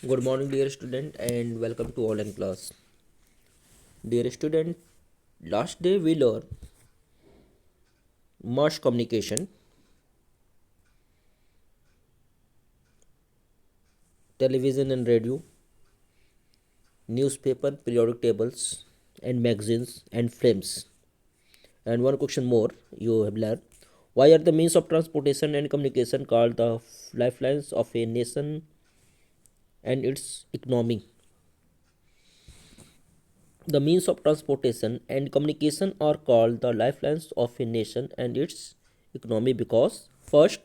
Good morning, dear student, and welcome to online class. Dear student, last day we learned mass communication, television and radio, newspaper, periodic tables, and magazines and films. And one question more you have learned: why are the means of transportation and communication called the lifelines of a nation and its economy? The means of transportation and communication are called the lifelines of a nation and its economy because, first,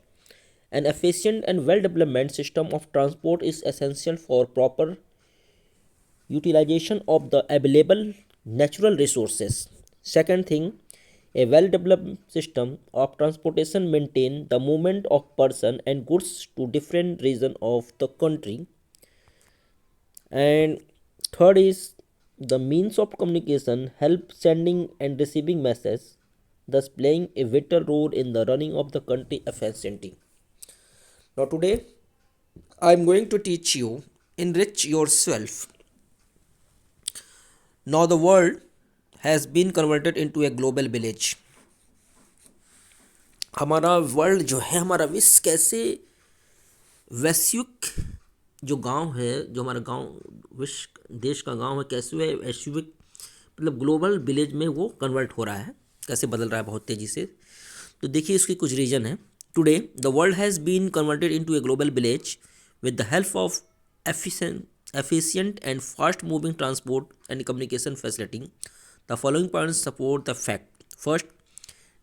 an efficient and well developed system of transport is essential for proper utilization of the available natural resources. Second thing, a well developed system of transportation maintain the movement of person and goods to different regions of the country. And third is the means of communication help sending and receiving messages, thus playing a vital role in the running of the country efficiently. Now today I am going to teach you enrich yourself. Now the world has been converted into a global village. हमारा world जो है, हमारा विश्व कैसे वैश्विक जो गांव है, जो हमारा गांव विश्व देश का गांव है, कैसे वह वैश्विक मतलब ग्लोबल विलेज में वो कन्वर्ट हो रहा है, कैसे बदल रहा है बहुत तेज़ी से। तो देखिए इसकी कुछ रीज़न है। Today the world has been converted into a global village with the help of efficient and fast moving transport and communication facility. The following points support the fact. First,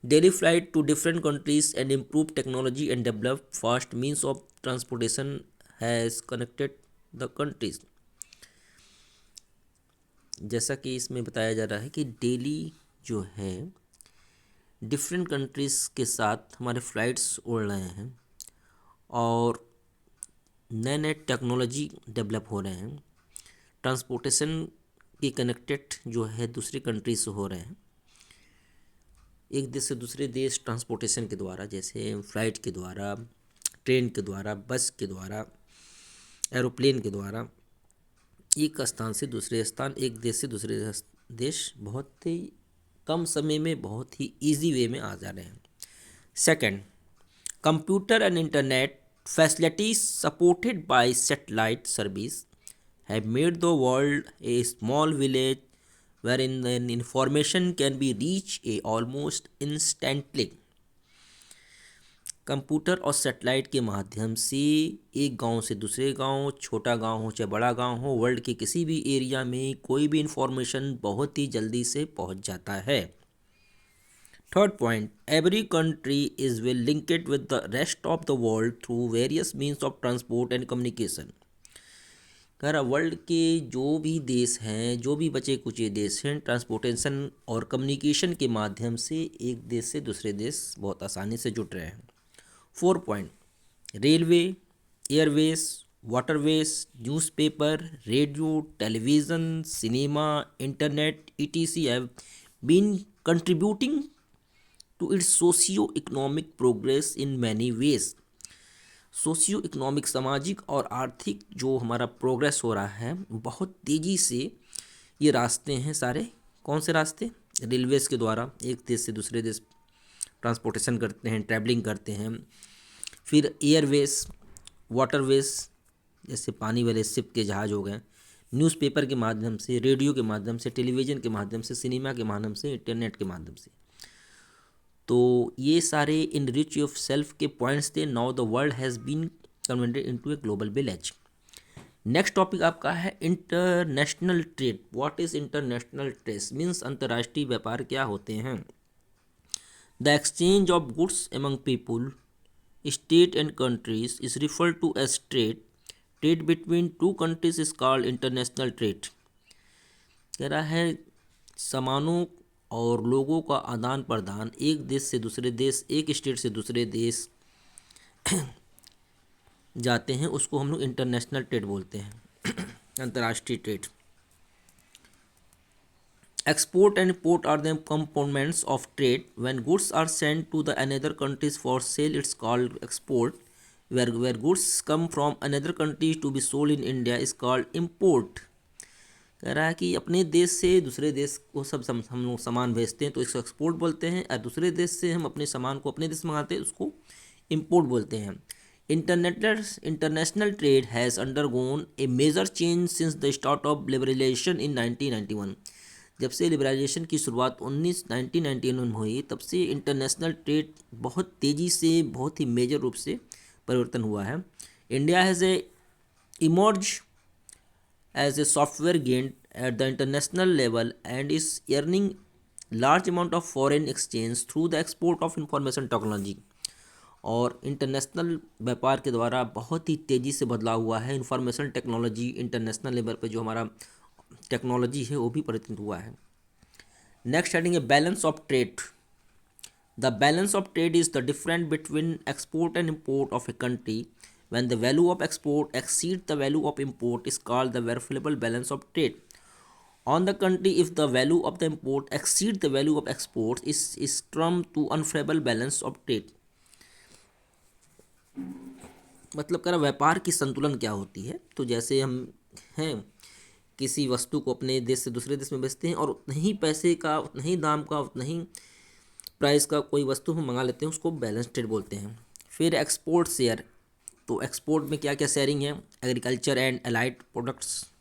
daily flight to different countries and improved technology and developed fast means of transportation has connected the countries. जैसा कि इसमें बताया जा रहा है कि daily जो है डिफरेंट कंट्रीज़ के साथ हमारे फ्लाइट्स उड़ रहे हैं और नए नए टेक्नोलॉजी डेवलप हो रहे हैं, ट्रांसपोर्टेशन की कनेक्टेड जो है दूसरी कंट्री से हो रहे हैं, एक देश से दूसरे देश ट्रांसपोर्टेशन के द्वारा, जैसे फ्लाइट के द्वारा, ट्रेन के द्वारा, बस के द्वारा, एरोप्लेन के द्वारा, एक स्थान से दूसरे स्थान, एक देश से दूसरे देश बहुत ही कम समय में बहुत ही ईजी वे में आ जा रहे हैं। Second, computer and internet facilities supported by satellite service have made the world a small village wherein the information can be reached almost instantly. Computer और सैटेलाइट के माध्यम से एक गांव से दूसरे गांव, छोटा गांव हो चाहे बड़ा गांव हो, वर्ल्ड के किसी भी एरिया में कोई भी इंफॉर्मेशन बहुत ही जल्दी से पहुंच जाता है। Third point, every country is well linked with the rest of the world through various means of transport and communication. कह रहा वर्ल्ड के जो भी देश हैं, जो भी बचे कुचे देश हैं, ट्रांसपोर्टेशन और कम्युनिकेशन के माध्यम से एक देश से दूसरे देश बहुत आसानी से जुड़ रहे हैं। 4 point, railway, Airways, waterways, newspaper, radio, television, cinema, internet etc have been contributing to its socio-economic progress in many ways. Socio economic सामाजिक और आर्थिक जो हमारा प्रोग्रेस हो रहा है बहुत तेज़ी से, ये रास्ते हैं सारे, कौन से रास्ते? रेलवेज़ के द्वारा एक देश से दूसरे देश ट्रांसपोर्टेशन करते हैं, ट्रैवलिंग करते हैं। फिर एयरवेज, वाटरवेज जैसे पानी वाले शिप के जहाज़ हो गए, न्यूज़पेपर के माध्यम से, रेडियो के माध्यम से, टेलीविज़न के माध्यम से, सिनेमा के माध्यम से, इंटरनेट के माध्यम से। तो ये सारे इन रिच ऑफ सेल्फ के पॉइंट्स थे। Now the world has been converted into a global village. Next topic आपका है international trade. What is international trade? Means अंतर्राष्ट्रीय व्यापार क्या होते हैं? The exchange of goods among people, state and countries is refer to as trade. Trade between two countries is called international trade. कह रहा है सामानों और लोगों का आदान प्रदान एक देश से दूसरे देश, एक स्टेट से दूसरे देश जाते हैं, उसको हम लोग इंटरनेशनल ट्रेड बोलते हैं, अंतर्राष्ट्रीय trade. Export and import are the components of trade. When goods are sent to the another countries for sale it's called export. where goods come from another country to be sold in India is called import। कह रहा है कि अपने देश से दूसरे देश को सब हम लोग सामान भेजते हैं तो इसको एक्सपोर्ट बोलते हैं, और दूसरे देश से हम अपने सामान को अपने देश में मंगाते हैं उसको इम्पोर्ट बोलते हैं। International trade has undergone a major change since the start of liberalisation in 1991। जब से लिबरलाइजेशन की शुरुआत 1991 में हुई तब से इंटरनेशनल ट्रेड बहुत तेज़ी से, बहुत ही मेजर रूप से परिवर्तन हुआ है। India has a emerge as a software gained at the international level and is earning large amount of foreign exchange through the export of information technology। और इंटरनेशनल व्यापार के द्वारा बहुत ही तेज़ी से बदलाव हुआ है इंफॉर्मेशन टेक्नोलॉजी, इंटरनेशनल लेवल पे जो हमारा टेक्नोलॉजी है वो भी परिवर्तित हुआ है। नेक्स्ट हेडिंग है balance of trade. The balance of trade is the difference between export and import of a country. When the value of export exceeds the value of import is called the verifiable balance of trade. On the contrary, if the value of the import exceeds the value of exports is termed to unfavorable balance of trade। मतलब कर व्यापार की संतुलन क्या होती है, तो जैसे हम हैं किसी वस्तु को अपने देश से दूसरे देश में बेचते हैं और उतना ही पैसे का, उतना ही दाम का, उतना ही प्राइस का कोई वस्तु हम मंगा लेते हैं, उसको बैलेंस ट्रेड बोलते हैं। फिर एक्सपोर्ट शेयर, तो एक्सपोर्ट में क्या क्या शेयरिंग है, एग्रीकल्चर एंड एलाइड प्रोडक्ट्स